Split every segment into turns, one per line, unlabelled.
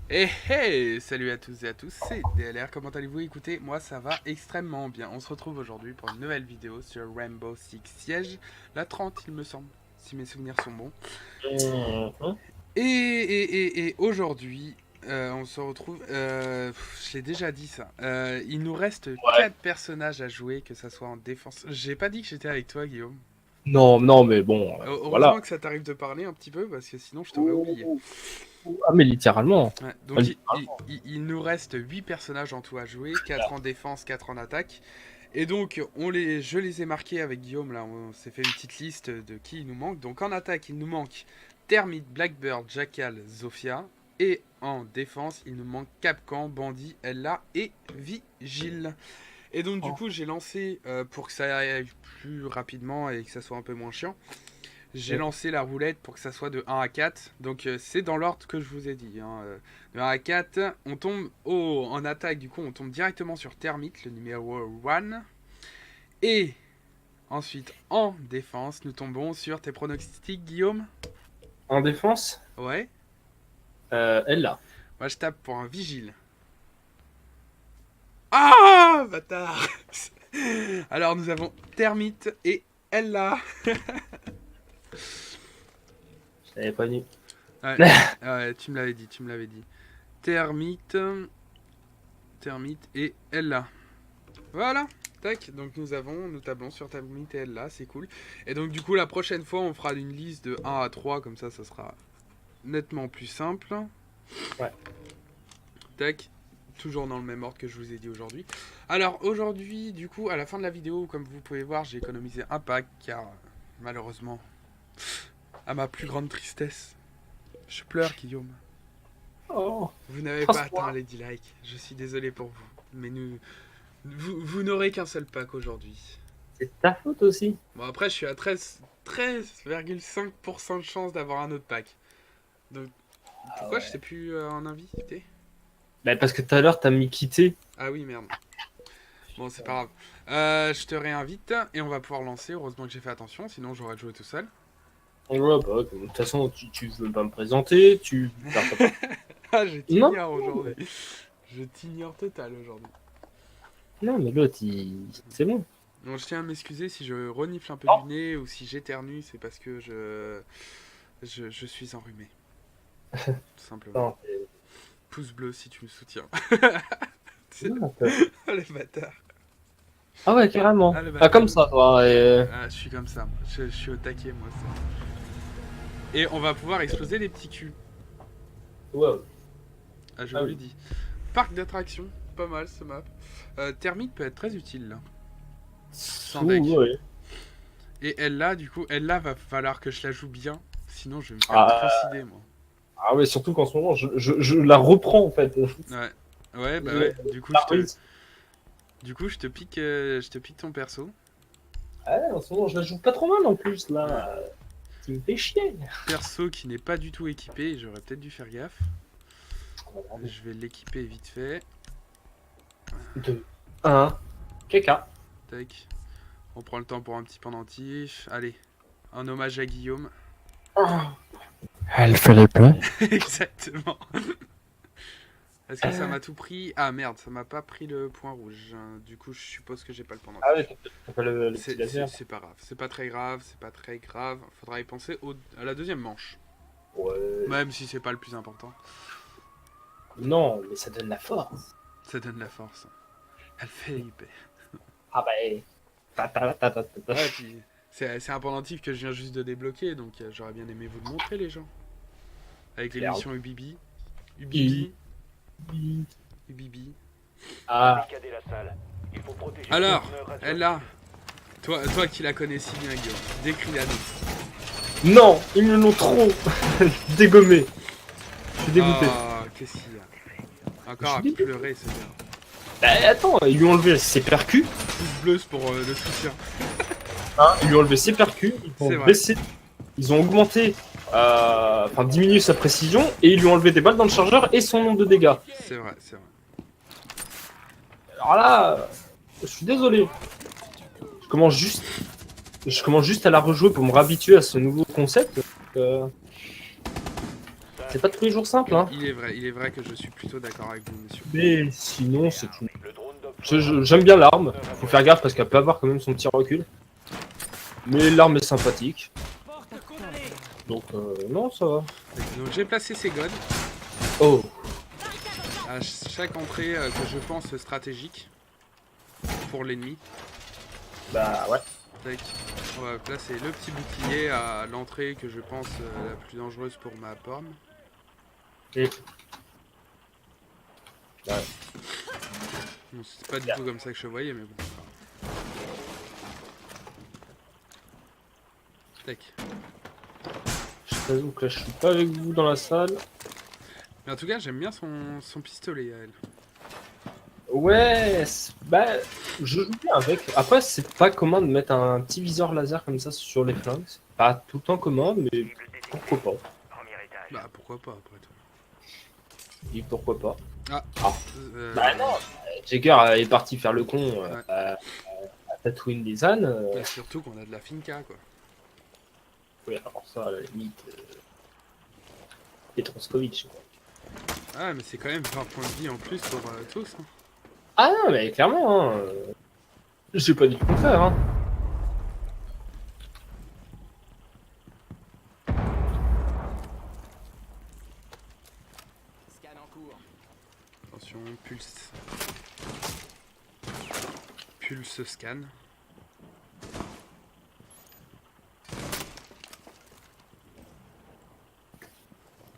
Eh hey, salut à tous et à tous, c'est DLR, comment allez-vous? Écoutez, moi ça va extrêmement bien. On se retrouve aujourd'hui pour une nouvelle vidéo sur Rainbow Six Siege, la 30 il me semble, si mes souvenirs sont bons.
Mhm.
Et aujourd'hui, on se retrouve, je l'ai déjà dit ça, il nous reste
Ouais.
4 personnages à jouer, que ça soit en défense. J'ai pas dit que j'étais avec toi Guillaume.
Non, non, mais bon,
Heureusement
voilà.
que ça t'arrive de parler un petit peu, parce que sinon je t'aurais oublié.
Ah, mais littéralement.
Ouais,
Ah,
donc
littéralement.
il nous reste 8 personnages en tout à jouer, 4 en défense, 4 en attaque. Et donc je les ai marqués avec Guillaume, là on s'est fait une petite liste de qui il nous manque. Donc en attaque il nous manque Termite, Blackbird, Jackal, Zofia. Et en défense il nous manque Capcan, Bandit, Ella et Vigile. Et donc du
Oh.
coup j'ai lancé, pour que ça aille plus rapidement et que ça soit un peu moins chiant, j'ai lancé la roulette pour que ça soit de 1 à 4. Donc c'est dans l'ordre que je vous ai dit. Hein. De 1 à 4, on tombe en attaque, du coup on tombe directement sur Termite, le numéro 1. Et ensuite en défense, nous tombons sur tes pronostics, Guillaume.
En défense,
Ouais.
elle là.
Moi je tape pour un vigile. Ah bâtard. Alors nous avons Termite et Ella.
Je l'avais pas dit.
Ouais, ouais, tu me l'avais dit, tu me l'avais dit. Termite, Termite et Ella. Voilà, tac, donc nous tablons sur Termite et Ella, c'est cool. Et donc du coup la prochaine fois on fera une liste de 1 à 3, comme ça sera nettement plus simple.
Ouais.
Tac, toujours dans le même ordre que je vous ai dit aujourd'hui. Alors aujourd'hui, du coup, à la fin de la vidéo, comme vous pouvez voir, j'ai économisé un pack, car malheureusement, à ma plus grande tristesse, je pleure Guillaume.
Oh,
Vous n'avez pas atteint
passe-moi.
les 10 likes, je suis désolé pour vous. Mais vous n'aurez qu'un seul pack aujourd'hui.
C'est ta faute aussi.
Bon, après, je suis à 13,5% de chance d'avoir un autre pack. Donc,
Ah
pourquoi je
ouais.
sais plus en invité?
Bah, parce que tout à l'heure, t'as mis quitter.
Ah oui, merde. Bon, c'est pas grave. Je te réinvite et on va pouvoir lancer. Heureusement que j'ai fait attention, sinon j'aurais joué tout seul.
Ouais, bah, de toute façon, tu veux pas me présenter, tu perds ta part.
Ah, je
Non,
t'ignore aujourd'hui. Je t'ignore total aujourd'hui.
non, mais l'autre, c'est bon.
Bon, je tiens à m'excuser si je renifle un peu du
Non.
nez ou si j'éternue, c'est parce que je suis enrhumé. Tout simplement.
Non,
Pouce bleu si tu me soutiens.
non,
Ah, le bâtard.
ah ouais, carrément.
Ah, le
Ah,
bâtard.
comme ça, toi.
Ah, je suis comme ça. Je suis au taquet, moi. Et on va pouvoir exploser les petits culs.
Ouais.
Ah, je
Ah
vous le
oui.
dis. Parc d'attractions, pas mal ce map. Thermite peut être très utile là, sans deck.
Ouais.
Et elle là, du coup, elle là va falloir que je la joue bien, sinon je vais me faire
Ah,
trucider moi.
ah ouais, surtout qu'en ce moment, je la reprends en fait.
Ouais, ouais, bah
Je
ouais. Du coup, je te pique ton perso.
Ah ouais, en ce moment, je la joue pas trop mal en plus
Ouais.
là. Ça me fait chier.
Perso qui n'est pas du tout équipé, j'aurais peut-être dû faire gaffe. Je vais l'équiper vite fait.
2, 1, Keka.
Tac. On prend le temps pour un petit pendentif. Allez, un hommage à Guillaume.
Elle fait les plans.
Exactement. Est-ce que ça m'a tout pris? Ah merde, ça m'a pas pris le point rouge. Du coup, je suppose que j'ai pas le
Ah ouais,
pendentif.
t'as pas le petit laser.
C'est pas grave. C'est pas très grave, c'est pas très grave. Faudra y penser à la deuxième manche.
Ouais.
Même si c'est pas le plus important.
Non, mais ça donne la force.
Ça donne la force. Elle fait hyper.
Ah bah,
Ouais, puis c'est un pendentif que je viens juste de débloquer, donc j'aurais bien aimé vous le montrer, les gens. Avec
clair.
l'émission Ubibi. Ubibi. Ubibi.
Ah,
Barricader la salle. Il faut protéger les
Alors,
conteneurs
elle là. Toi qui la connais si bien, Guillaume. Décris-la-nous.
non, ils me l'ont trop dégommé. Je suis dégoûté.
Ah, qu'est-ce qu'il y a?
Je
Encore
suis
à
dégoûté.
pleurer, ce gars.
Bah, attends, ils lui ont enlevé ses percus.
Pouce bleu pour le soutien.
Hein, ils lui ont enlevé ses percus. Ils ont
C'est vrai.
baissé. Ils ont augmenté. Enfin, diminué sa précision. Et ils lui ont enlevé des balles dans le chargeur et son nombre de dégâts.
C'est vrai, c'est vrai.
Alors là, je suis désolé. Je commence juste, je commence juste à la rejouer pour me réhabituer à ce nouveau concept.
Salle
c'est pas tous les jours simple, hein.
Il est vrai que je suis plutôt d'accord avec vous, monsieur.
Mais sinon, c'est tout.
Le drone d'Op
J'aime bien l'arme. Faut faire gaffe parce qu'elle peut avoir quand même son petit recul. Mais l'arme est sympathique. Donc, non, ça va.
Donc j'ai placé ces gods
Oh,
à chaque entrée que je pense stratégique pour l'ennemi.
bah ouais.
Tac. On va placer le petit bouclier à l'entrée que je pense la plus dangereuse pour ma pomme.
Et... Ouais.
Bon, c'est pas du tout comme ça que je voyais, mais bon. Tac.
Je t'avoue que là, je suis pas avec vous dans la salle.
Mais en tout cas, j'aime bien son pistolet à elle.
Ouais, bah, je joue bien avec. Après, c'est pas commun de mettre un petit viseur laser comme ça sur les flingues. C'est pas tout le temps commun, mais pourquoi pas.
Bah pourquoi pas après tout.
Et pourquoi pas.
Ah.
Ah. Bah non, Jagger est parti faire le con
Ouais.
à Tatooine des ânes.
Mais surtout qu'on a de la finca quoi.
Oui, alors ça, à la limite, Petroskovic.
Ah mais c'est quand même 20 points de vie en plus pour tous. Hein.
Ah non, mais clairement, hein. J'ai pas dit le contraire, hein.
Attention, pulse. Pulse scan.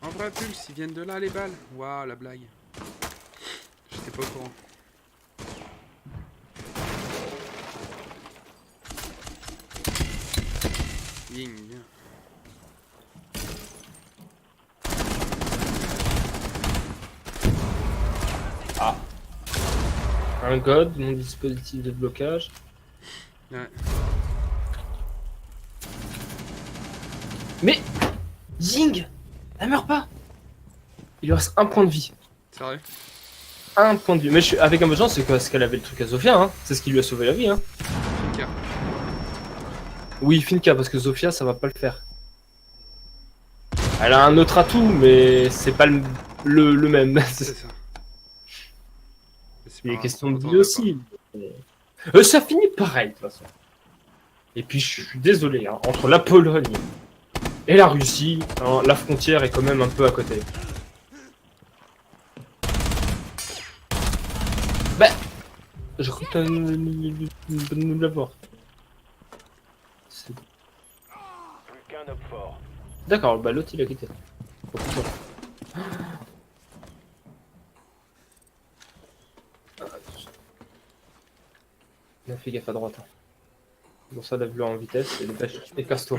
En vrai pulse, ils viennent de là les balles. Waouh la blague. J'étais pas au courant. Ying.
Ah. Un god, mon dispositif de blocage.
Ouais.
Mais Ying, elle meurt pas. Il lui reste un point de vie.
Sérieux?
Un point de vie. Mais je suis avec un peu de chance, c'est parce qu'elle avait le truc à Zofia, hein. C'est ce qui lui a sauvé la vie, hein.
Finka.
Oui, Finka, parce que Zofia, ça va pas le faire. Elle a un autre atout, mais c'est pas le même.
C'est ça.
Il est
pas
question de
grave,
vie aussi. Ça finit pareil, de toute façon. Et puis, je suis désolé, hein, entre la Pologne et la Russie, hein, la frontière est quand même un peu à côté. Bah, je crois que nous l'avoir.
plus qu'un Op fort.
D'accord, bah l'autre il a quitté. Oh, putain. On a fait gaffe à droite. Hein. Bon, ça lève-le en vitesse et dépêche, et casse-toi.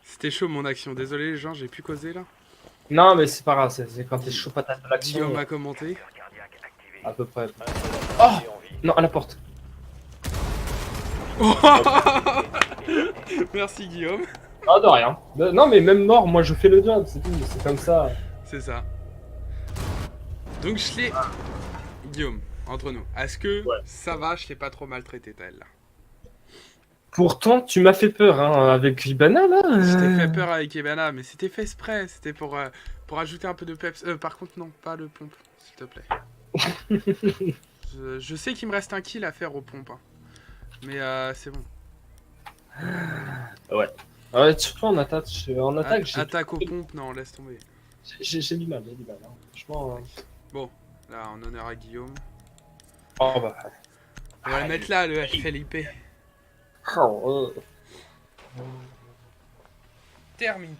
C'était chaud mon action. Désolé les gens, j'ai pu causer là.
Non, mais c'est pas grave, c'est quand t'es chaud patate de
Guillaume
l'action.
a commenté.
À peu près.
Oh
Non, à la porte.
Merci Guillaume.
Ah, de rien. Non, mais même mort, moi je fais le job, c'est tout, c'est comme ça.
C'est ça. Donc je l'ai... Guillaume, entre nous, est-ce que
Ouais.
ça va, je t'ai pas trop maltraité ta là?
Pourtant, tu m'as fait peur, hein, avec Ibana, là.
Je t'ai fait peur avec Ebana, mais c'était fait exprès, c'était pour ajouter un peu de peps. Par contre non, pas le pompe, s'il te plaît. je sais qu'il me reste un kill à faire aux pompes. Hein. Mais c'est bon.
Ouais, surtout en attaque,
Attaque aux pompes, non, laisse tomber.
j'ai du mal, hein. Franchement...
Bon, là, en honneur à Guillaume.
Oh bah...
On va le mettre là, le FLIP.
Oh,
Termite.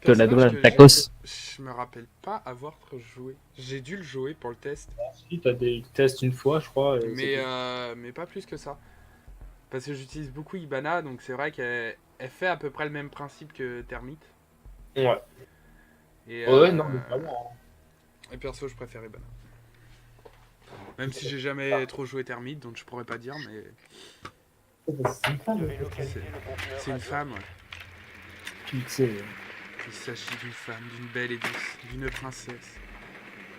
Que la
Personnage
douane
que
tacos.
je me rappelle pas avoir joué. J'ai dû le jouer pour le test,
si, t'as des tests une fois, je crois. et c'est
mais pas plus que ça. Parce que j'utilise beaucoup Ibana, donc c'est vrai qu'elle fait à peu près le même principe que Termite.
tout. Ouais.
Et,
Ouais, non, mais vraiment.
et perso, je préfère Ibana. Même si j'ai jamais trop joué Termite, donc je pourrais pas dire, mais
C'est une femme.
Devez localiser le conteneur
c'est une
radio.
femme. Ouais.
Tu sais.
Il s'agit d'une femme, d'une belle et douce, d'une princesse.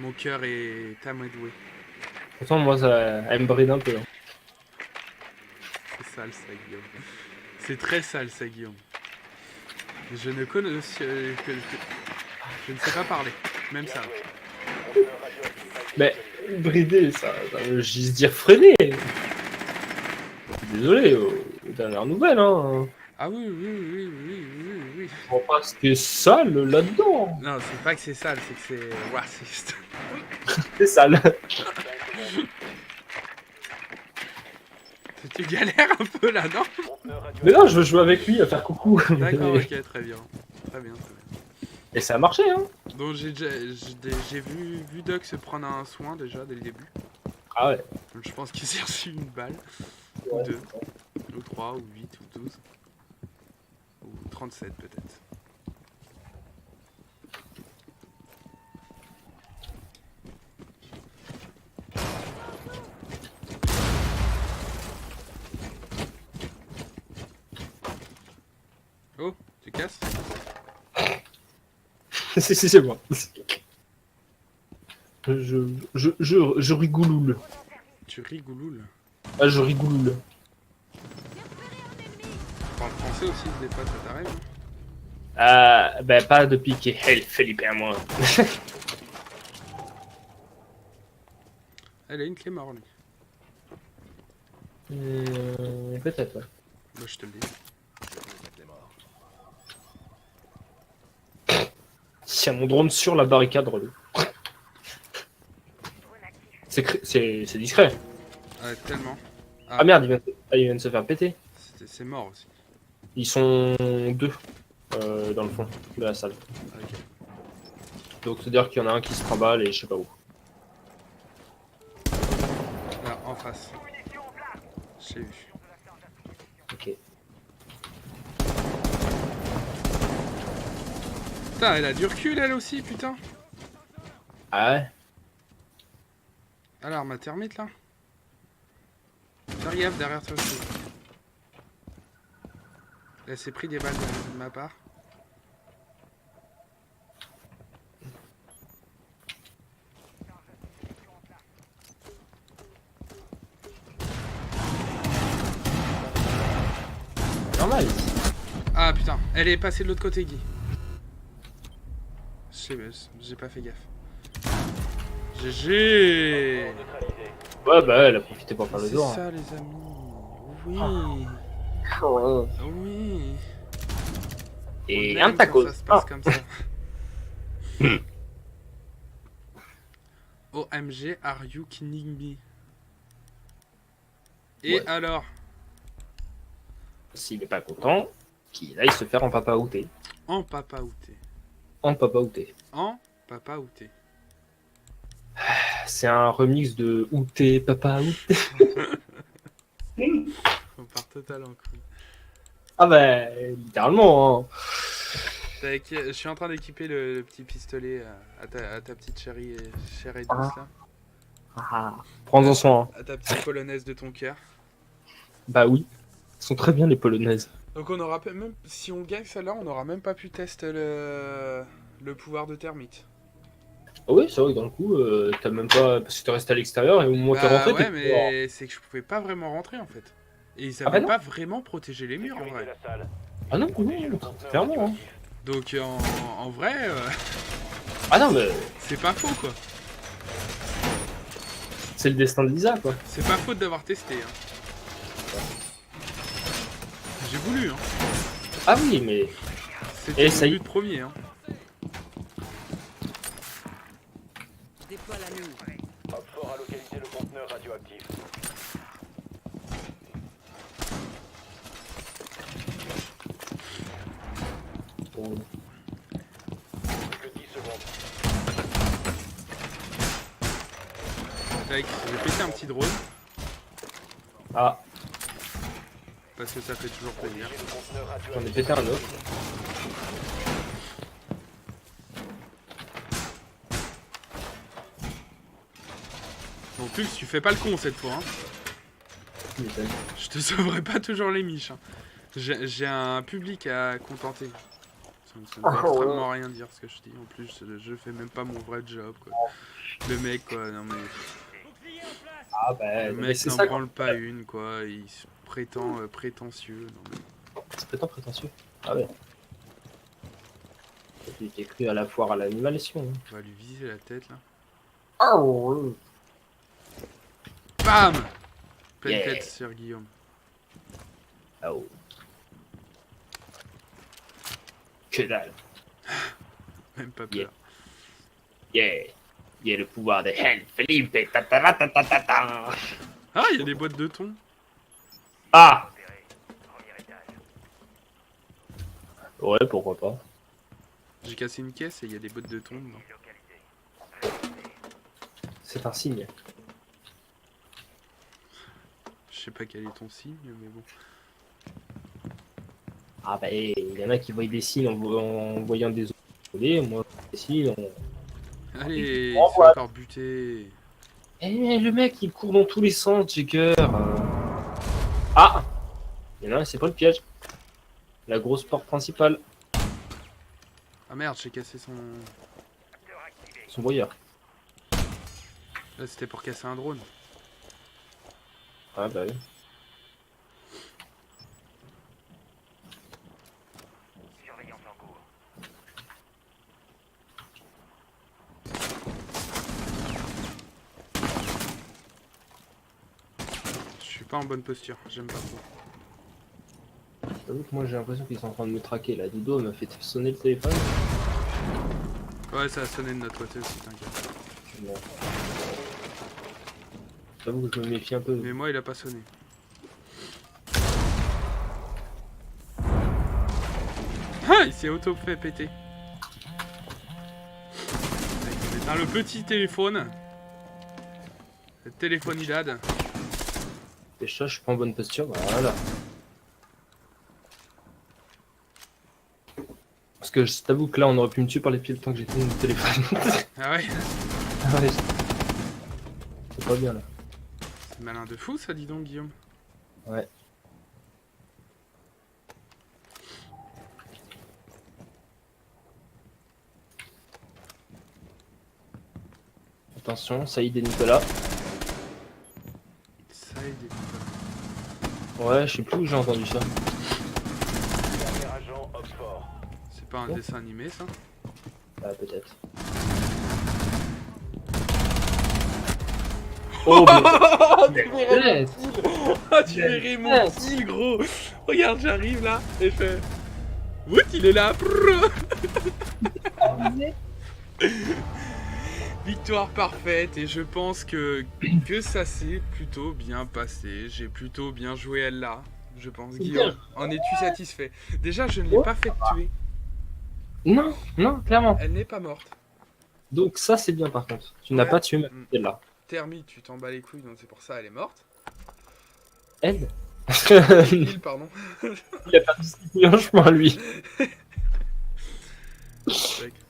Mon cœur est amadoué.
Pourtant, moi, ça, elle me bride un peu. Hein.
sale ça, Guillaume. C'est très sale ça, Guillaume. Je ne connais... Je ne sais pas parler. Même ça.
Mais bridé, ça veut juste dire freiner. Désolé, aux dernières nouvelles, hein.
Ah oui, oui, oui, oui, oui, oui.
Je vois pas ce qui est sale là-dedans.
Non, c'est pas que c'est sale, c'est que c'est raciste.
C'est sale.
Tu galères un peu là, non?
Mais non, je veux jouer avec lui, à faire coucou.
D'accord, ok, très bien. Très bien, très bien.
Et ça a marché, hein.
Donc j'ai vu Doc se prendre un soin déjà dès le début.
Ah ouais.
Donc, je pense qu'il s'est reçu une balle.
Ouais.
Ou deux. Ou 3, ou 8, ou 12. Ou 37 peut-être. Oh, tu casses?
C'est moi. Je rigouloule.
Tu rigouloules.
Ah, je rigouloule.
Tu parles français aussi des fois, ça t'arrive?
Ben pas depuis que Philippe et moi.
Elle a une clé marron.
Peut-être, ouais.
Bah, je te le dis.
Tiens, mon drone sur la barricade, relou. C'est discret.
Ah, tellement.
Ah merde, il vient de se faire péter.
C'est mort aussi.
Ils sont deux dans le fond de la salle.
Ok.
Donc c'est-à-dire qu'il y en a un qui se trimballe et je sais pas où.
Là, en face. J'ai vu.
Ok.
Putain, elle a du recul elle aussi, putain.
Ah ouais.
Alors, ma thermite là. Faire gaffe derrière toi aussi. Elle s'est pris des balles de ma part.
Normal.
Ah putain, elle est passée de l'autre côté, Guy. J'ai pas fait gaffe. GG.
Ouais bah elle a profité pour faire le
C'est
tour.
ça les amis. Oui.
Oh.
Oui.
Et
On
un
aime
taco.
quand ça se passe
Ah.
comme ça. OMG, are you kidding me? Et
Ouais.
alors?
S'il est pas content, qu'il aille se faire en papa outé.
En papa outé.
En papa outé.
En papa outé.
C'est un remix de outé, papa outé.
On part total en couille.
Ah bah littéralement. Hein.
Je suis en train d'équiper le petit pistolet à ta petite chérie chère et douce là.
Ah. Prends-en soin. Hein.
À ta petite polonaise de ton cœur.
Bah oui. Elles sont très bien les polonaises.
Donc on aura même si on gagne celle-là, on n'aura même pas pu tester le pouvoir de thermite.
Ah oui, c'est vrai que dans le coup, t'as même pas. Parce que t'es resté à l'extérieur et au moment où t'es rentré,
ouais,
t'es.
mais c'est que je pouvais pas vraiment rentrer en fait. Et ils
Ah
avaient
bah non.
pas vraiment protégé les murs en vrai.
Ah non, clairement. Hein.
Donc en vrai,
Ah non, mais
c'est pas faux quoi.
c'est le destin de Lisa, quoi.
C'est pas faute d'avoir testé. Hein. J'ai voulu, hein.
Ah oui, mais.
C'était
ça
le
y-
but premier. Hein.
Déploie la nuit.
Hop fort a localisé le conteneur radioactif.
Bon.
Plus que 10 secondes.
Tac, j'ai pété un petit drone.
Ah,
Parce que ça fait toujours plaisir.
Le conteneur
j'en ai
radioactif.
pété un autre.
Donc plus, tu fais pas le con cette fois. Hein.
Tu m'étonnes.
Je te sauverai pas toujours les miches. Hein. J'ai un public à contenter. Ça ne veut extrêmement rien dire ce que je dis. En plus, je fais même pas mon vrai job. Quoi. Le mec, quoi, non mais.
Ah bah,
Le
mais
mec
c'est
n'en
ça.
branle pas une, quoi. Il se prétend prétentieux. Non, mais...
C'est prétentieux. Ah ouais. Tu t'es cru à la foire à l'animation. Hein.
On va lui viser la tête là.
Oh,
Bam! Pleine
Yeah.
tête sur Guillaume.
oh. Que dalle.
Même pas
Yeah.
peur.
Yeah. Il y a le pouvoir de Hell, Philippe. Ta ta ta ta ta ta ta.
Ah, il y a des boîtes de thon.
Ah. Ouais, pourquoi pas.
J'ai cassé une caisse et il y a des boîtes de thon dedans.
C'est un signe.
Je sais pas quel est ton signe, mais bon.
Ah bah, il y en a qui voient des signes en voyant des autres voler. Moi, des signes,
Allez,
Oh,
il faut
ouais.
encore buter.
Eh, le mec, il court dans tous les sens, Jagger. Ah. Il y en a un, c'est pas le piège. La grosse porte principale.
Ah merde, j'ai cassé son...
Son voyeur.
Là, c'était pour casser un drone.
Ah bah oui.
Je suis pas en bonne posture, j'aime pas trop.
J'avoue que moi j'ai l'impression qu'ils sont en train de me traquer là. Dudo m'a fait sonner le téléphone.
Ouais, ça a sonné de notre côté aussi, t'inquiète.
Bon. J'avoue que je me méfie un peu.
Mais moi, il a pas sonné. Ah, il s'est auto-fait péter. C'est le petit téléphone. Le téléphone IDAD.
Déjà, je suis pas en bonne posture. Voilà. Parce que je t'avoue que là, on aurait pu me tuer par les pieds le temps que j'ai tenu le téléphone.
Ah ouais,
Ah ouais, c'est pas bien là.
c'est malin de fou ça, dis donc, Guillaume.
Ouais. Attention, Saïd et Nicolas.
Ça aide.
Ouais, je sais plus où j'ai entendu ça.
Dernier agent, Oxford.
C'est pas un
Oh.
dessin animé, ça?
Ah, peut-être. Oh, mais...
Ah, tu verrais mon kill, gros. Regarde, j'arrive là et je fais... Wout, il est là. Victoire parfaite et je pense que ça s'est plutôt bien passé. J'ai plutôt bien joué elle là. Je pense,
C'est
Guillaume.
bien.
En es-tu satisfait? Déjà, je ne l'ai pas fait tuer.
Non, non, clairement.
Elle n'est pas morte.
Donc ça, c'est bien par contre. Tu n'as
Ouais.
pas tué ma fille là.
Thermite, tu t'en bats les couilles, donc c'est pour ça elle est morte.
Elle
Il, pardon.
Il a perdu un chemin, lui.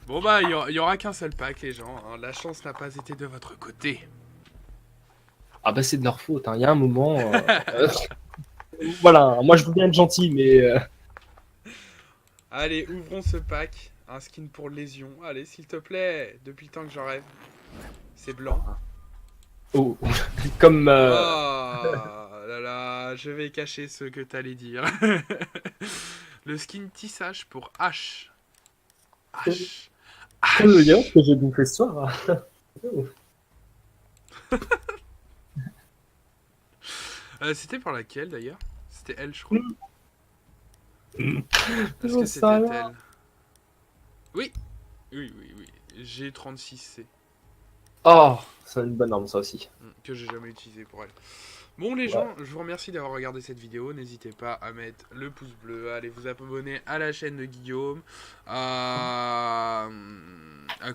Bon bah, il y aura qu'un seul pack, les gens. Hein. La chance n'a pas été de votre côté.
Ah bah c'est de leur faute, hein. Il y a un moment... Voilà, moi je veux bien être gentil, mais...
Allez, ouvrons ce pack. Un skin pour lésion. Allez, s'il te plaît. Depuis le temps que j'en rêve. C'est blanc.
Oh, comme...
Oh là là, je vais cacher ce que t'allais dire. Le skin tissage pour H. H.
Comme le lien que j'ai bouffé ce soir.
C'était pour laquelle d'ailleurs? C'était elle, je crois. Est-ce que
J'en sais
c'était
rien.
elle? Oui. Oui. G36C.
Oh, c'est une bonne arme ça aussi.
Que j'ai jamais utilisé pour elle. Bon les gens, je vous remercie d'avoir regardé cette vidéo. N'hésitez pas à mettre le pouce bleu, à aller vous abonner à la chaîne de Guillaume, à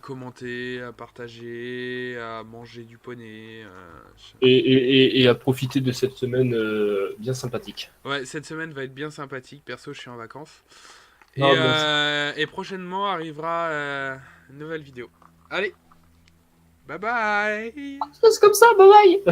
commenter, à partager, à manger du poney.
Et à profiter de cette semaine bien sympathique.
Ouais, cette semaine va être bien sympathique. Perso, je suis en vacances.
Non,
Et prochainement arrivera une nouvelle vidéo. Allez, bye bye.
C'est comme ça, bye bye.